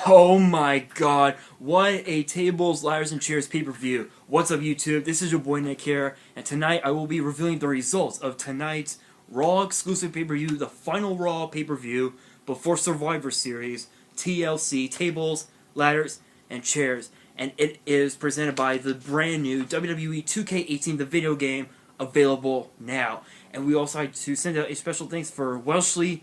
Oh my god, what a tables, ladders, and chairs pay-per-view. What's up, YouTube? This is your boy Nick here, and tonight I will be revealing the results of tonight's Raw exclusive pay-per-view, the final Raw pay-per-view before Survivor Series, TLC, tables, ladders, and chairs. And it is presented by the brand new WWE 2K18, the video game, available now. And we also like to send out a special thanks for Welshly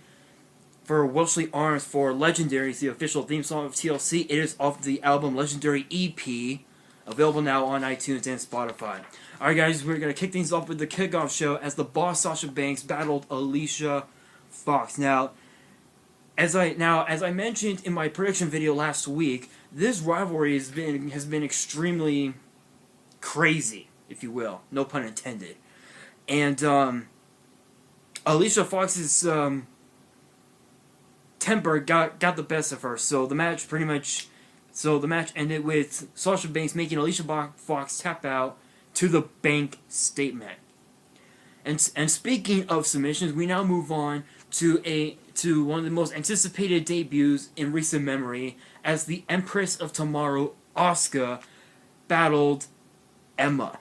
Arms for Legendaries, the official theme song of TLC. It is off the album Legendary EP, available now on iTunes and Spotify. Alright guys, we're going to kick things off with the kickoff show as the Boss Sasha Banks battled Alicia Fox. Now, as I mentioned in my prediction video last week, this rivalry has been extremely crazy, if you will. No pun intended. And Alicia Fox's temper got the best of her, so the match ended with Sasha Banks making Alicia Fox tap out to the bank statement. And speaking of submissions, we now move on to one of the most anticipated debuts in recent memory, as the Empress of Tomorrow, Asuka, battled Emma.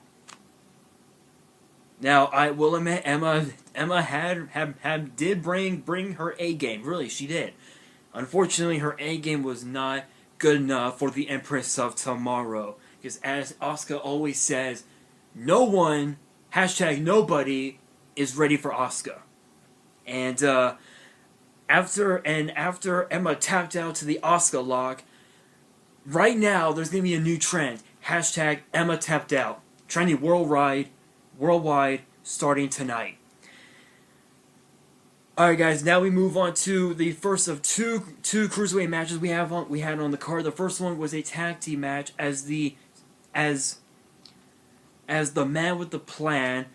Now, I will admit, Emma did bring her A game. Really, she did. Unfortunately, her A game was not good enough for the Empress of Tomorrow, because as Asuka always says, no one, hashtag nobody, is ready for Asuka. And after Emma tapped out to the Asuka lock, right now there's going to be a new trend. Hashtag Emma tapped out. Trending worldwide, starting tonight. Alright guys, now we move on to the first of two cruiserweight matches we had on the card. The first one was a tag team match as the man with the plan,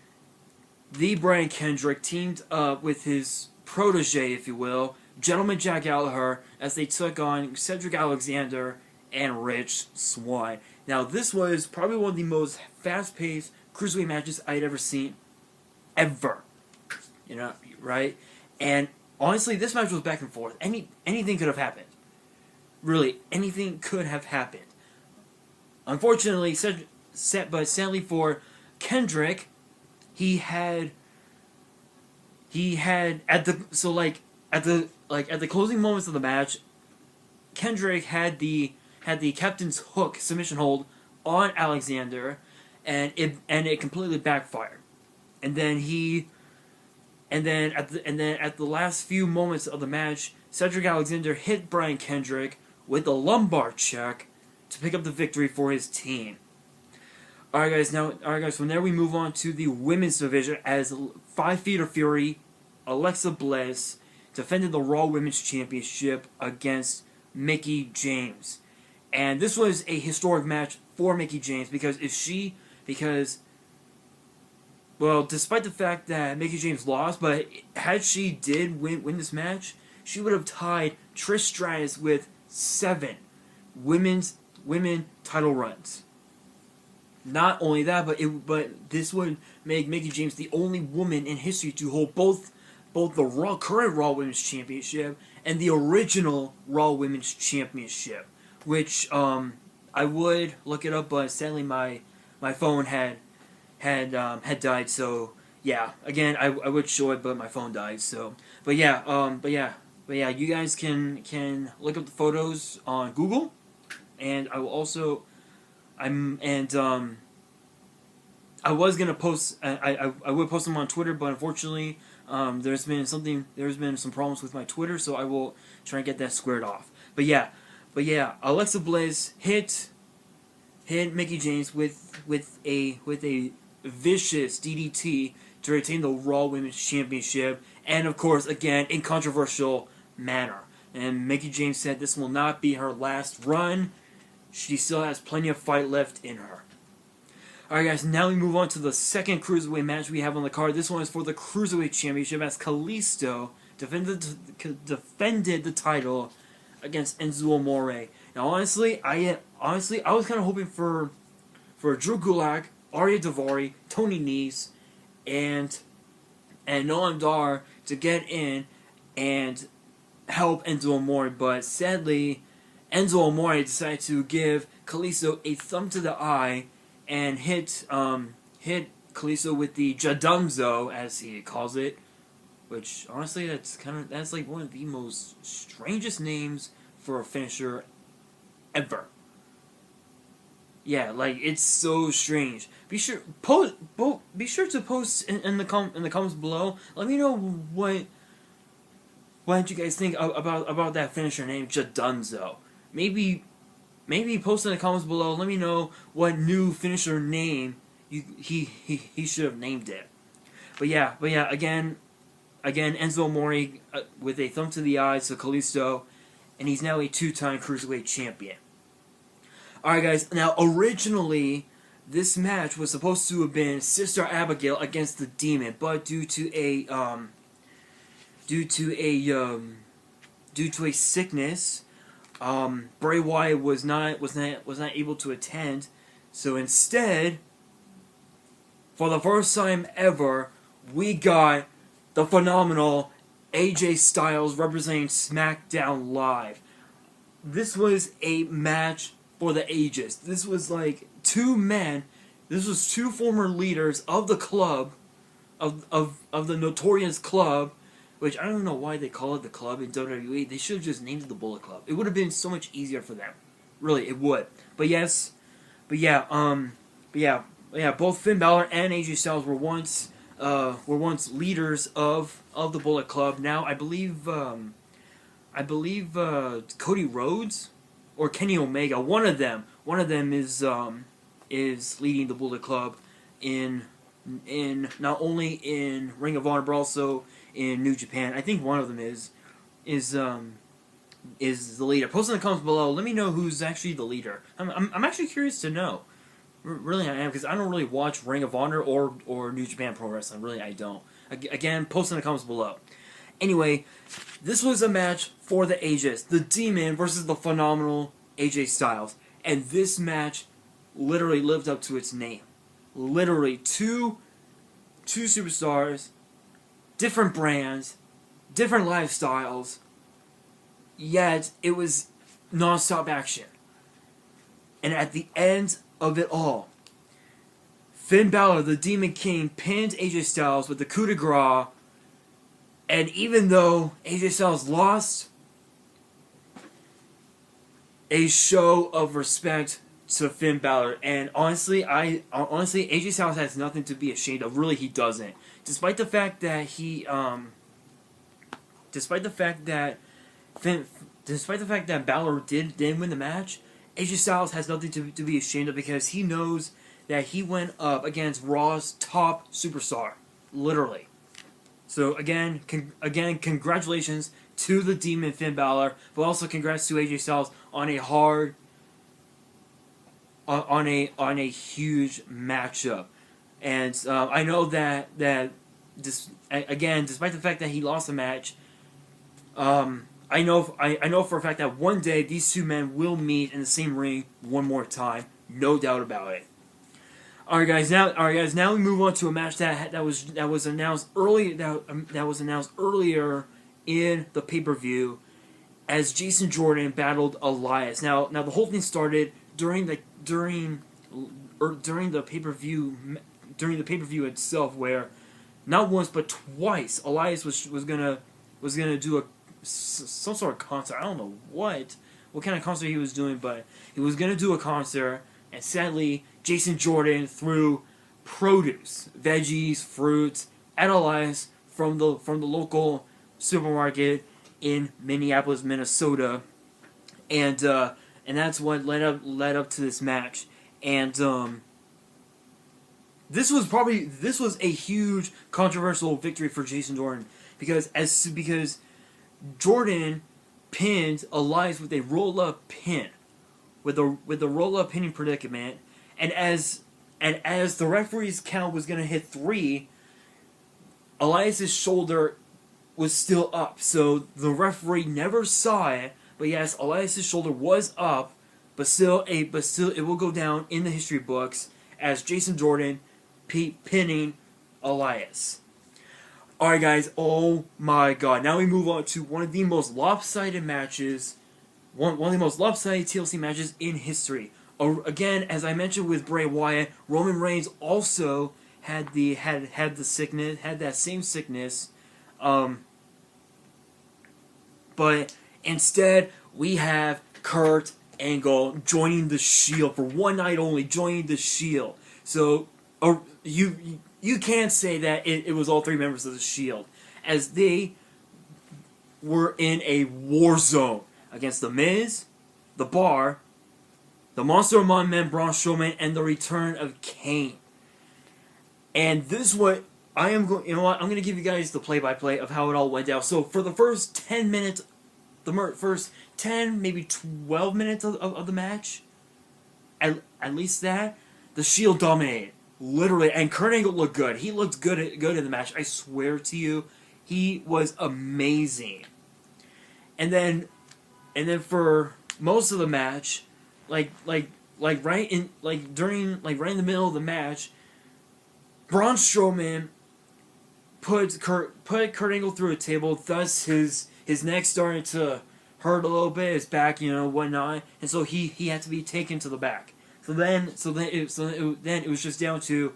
the Brian Kendrick, teamed up with his protege, if you will, Gentleman Jack Gallagher, as they took on Cedric Alexander and Rich Swann. Now, this was probably one of the most fast-paced cruiserweight matches I'd ever seen, ever. You know, right? And honestly, this match was back and forth. Anything could have happened. Really, anything could have happened. Unfortunately, but sadly for Kendrick, he had at the closing moments of the match, Kendrick had the captain's hook submission hold on Alexander, and it completely backfired. And then at the last few moments of the match, Cedric Alexander hit Brian Kendrick with a lumbar check to pick up the victory for his team. Alright guys, from there we move on to the women's division as 5 Feet of Fury, Alexa Bliss, defended the Raw Women's Championship against Mickie James. And this was a historic match for Mickie James because despite the fact that Mickie James lost, but had she did win this match, she would have tied Trish Stratus with 7 women title runs. Not only that, but this would make Mickie James the only woman in history to hold both the current Raw Women's Championship and the original Raw Women's Championship. Which I would look it up, but sadly my phone had died. So yeah, again I would show it, but my phone died. So but yeah, you guys can look up the photos on Google, and I will also. I was gonna post. I would post them on Twitter, but unfortunately, there's been some problems with my Twitter, so I will try and get that squared off. But yeah, Alexa Bliss hit Mickie James with a vicious DDT to retain the Raw Women's Championship, and of course, again, in controversial manner. And Mickie James said this will not be her last run. She still has plenty of fight left in her. Alright guys, now we move on to the second Cruiserweight match we have on the card. This one is for the Cruiserweight Championship as Kalisto defended the title against Enzo Amore. Now honestly, I was kind of hoping for Drew Gulak, Arya Daivari, Tony Nese, and Noam Dar to get in and help Enzo Amore, but sadly Enzo Amore decided to give Kalisto a thumb to the eye and hit Kalisto with the Jadunzo, as he calls it, which honestly that's like one of the most strangest names for a finisher ever. Yeah, like it's so strange. Be sure to post in the comments below. Let me know what you guys think about that finisher name, Jadunzo. Maybe post in the comments below. Let me know what new finisher name he should have named it. But yeah, again, Enzo Amore with a thumb to the eyes to Kalisto, and he's now a 2-time Cruiserweight champion. Alright guys, now originally this match was supposed to have been Sister Abigail against the Demon, but due to a sickness, Bray Wyatt was not able to attend. So instead, for the first time ever, we got the phenomenal AJ Styles representing SmackDown Live. This was a match for the ages. This was like two men. This was two former leaders of the club, of the Notorious Club, which I don't know why they call it the club in WWE. They should have just named it the Bullet Club. It would have been so much easier for them. Really, it would. But yeah, both Finn Balor and AJ Styles were once leaders of the Bullet Club. Now I believe Cody Rhodes or Kenny Omega, one of them is leading the Bullet Club in not only in Ring of Honor but also in New Japan. I think one of them is the leader. Post in the comments below. Let me know who's actually the leader. I'm actually curious to know. Really, I am, because I don't really watch Ring of Honor or New Japan Pro Wrestling. Really, I don't. Again, post in the comments below. Anyway, this was a match for the ages. The Demon versus the phenomenal AJ Styles. And this match literally lived up to its name. Literally, two superstars, different brands, different lifestyles, yet it was non-stop action. And at the end of it all, Finn Balor, the Demon King, pinned AJ Styles with the coup de grace. And even though AJ Styles lost, a show of respect to Finn Balor. And honestly, AJ Styles has nothing to be ashamed of. Really, he doesn't. Despite the fact that Balor did win the match, AJ Styles has nothing to be ashamed of, because he knows that he went up against Raw's top superstar, literally. So again, congratulations to the Demon Finn Balor, but also congrats to AJ Styles on a huge matchup. And I know that despite the fact that he lost the match, I know for a fact that one day these two men will meet in the same ring one more time, no doubt about it. Alright guys, now we move on to a match that was announced earlier in the pay-per-view, as Jason Jordan battled Elias. Now the whole thing started during the pay-per-view itself, where not once but twice Elias was gonna do some sort of concert. I don't know what kind of concert he was doing, but he was gonna do a concert, and sadly Jason Jordan threw produce, veggies, fruits at Elias from the local supermarket in Minneapolis, Minnesota, and that's what led up to this match. And this was a huge controversial victory for Jason Jordan, because Jordan pinned Elias with a roll-up pin, with a roll-up pinning predicament, and as the referee's count was gonna hit 3, Elias's shoulder was still up, so the referee never saw it. But yes, Elias's shoulder was up, but still it will go down in the history books as Jason Jordan pinning Elias. Alright guys, oh my god. Now we move on to one of the most lopsided matches one of the most lopsided TLC matches in history. Again, as I mentioned with Bray Wyatt, Roman Reigns also had the sickness, had that same sickness, but instead we have Kurt Angle joining the Shield for one night only, joining the Shield. So you can't say that it was all three members of the Shield, as they were in a war zone against The Miz, The Bar, the Monster Among Men, Braun Strowman, and the return of Kane. And this is what I am going. You know what? I'm going to give you guys the play-by-play of how it all went down. So for the first 10 minutes, first 10, maybe 12 minutes of the match, at least that, the Shield dominated, literally. And Kurt Angle looked good. He looked good in the match. I swear to you, he was amazing. And then for most of the match, right in the middle of the match, Braun Strowman put Kurt Angle through a table, thus his neck started to hurt a little bit, his back, whatnot, and so he had to be taken to the back. So then it was just down to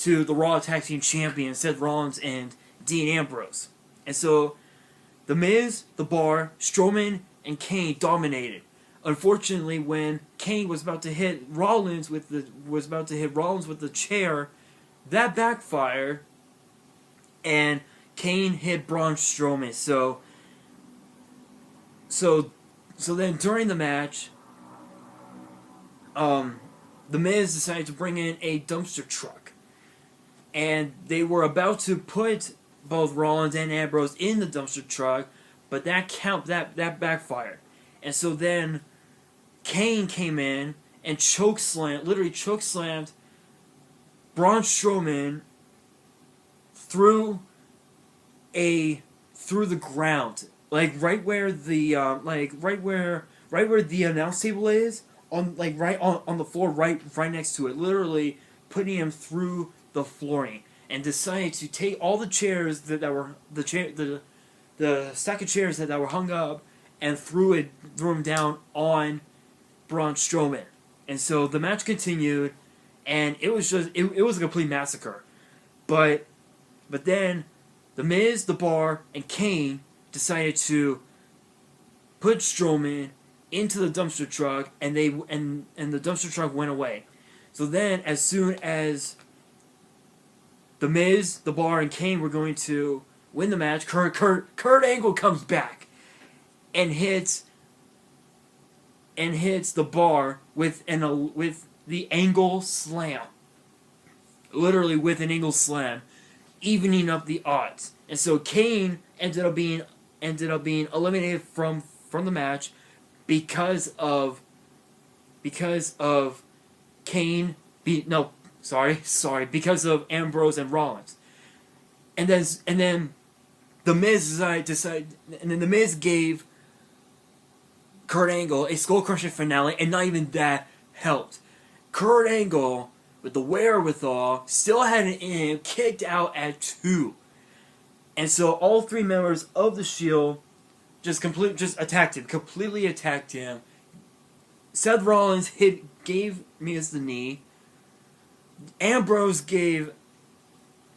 the Raw Tag Team Champions, Seth Rollins and Dean Ambrose. And so The Miz, The Bar, Strowman, and Kane dominated. Unfortunately, when Kane was about to hit Rollins with the chair, that backfired, and Kane hit Braun Strowman. So then during the match, The Miz decided to bring in a dumpster truck, and they were about to put both Rollins and Ambrose in the dumpster truck, but that backfired. And so then Kane came in and literally chokeslammed Braun Strowman through the ground, right where the announce table is, on the floor, right next to it, literally putting him through the flooring, and decided to take all the chairs the stack of chairs that were hung up, and threw them down on Braun Strowman. And so the match continued, and it was a complete massacre. But then The Miz, The Bar, and Kane decided to put Strowman into the dumpster truck, and the dumpster truck went away. So then, as soon as The Miz, The Bar, and Kane were going to win the match, Kurt Angle comes back and hits The Bar with the angle slam. Literally with an angle slam, evening up the odds. And so Kane ended up being eliminated from the match because of Ambrose and Rollins. And then The Miz The Miz gave Kurt Angle a skull-crushing finale, and not even that helped. Kurt Angle, with the wherewithal, still had it in him, kicked out at 2. And so all three members of the Shield completely attacked him. Seth Rollins gave Miz the knee. Ambrose gave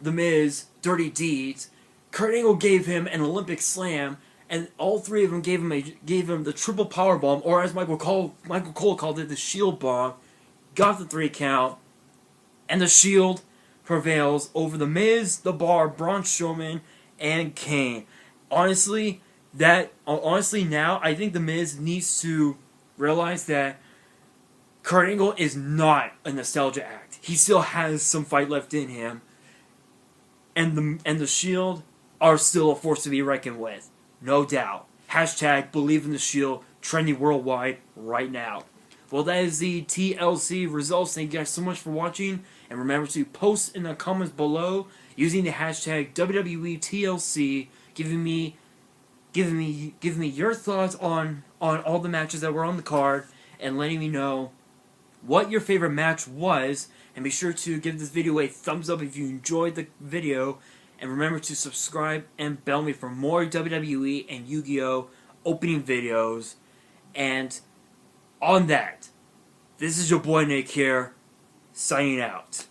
The Miz dirty deeds. Kurt Angle gave him an Olympic slam, and all three of them gave him the triple power bomb, or as Michael Cole called it, the Shield bomb. Got the 3 count, and the Shield prevails over The Miz, The Bar, Braun Strowman, and Kane. Honestly, now I think The Miz needs to realize that Kurt Angle is not a nostalgia act. He still has some fight left in him, and the Shield are still a force to be reckoned with, no doubt. Hashtag believe in the Shield, trending worldwide right now. Well, that is the TLC results. Thank you guys so much for watching, and remember to post in the comments below using the hashtag WWE TLC, giving me your thoughts on all the matches that were on the card, and letting me know what your favorite match was. And be sure to give this video a thumbs up if you enjoyed the video, and remember to subscribe and bell me for more WWE and YuGiOh opening videos. And on that, this is your boy Nick here, signing out.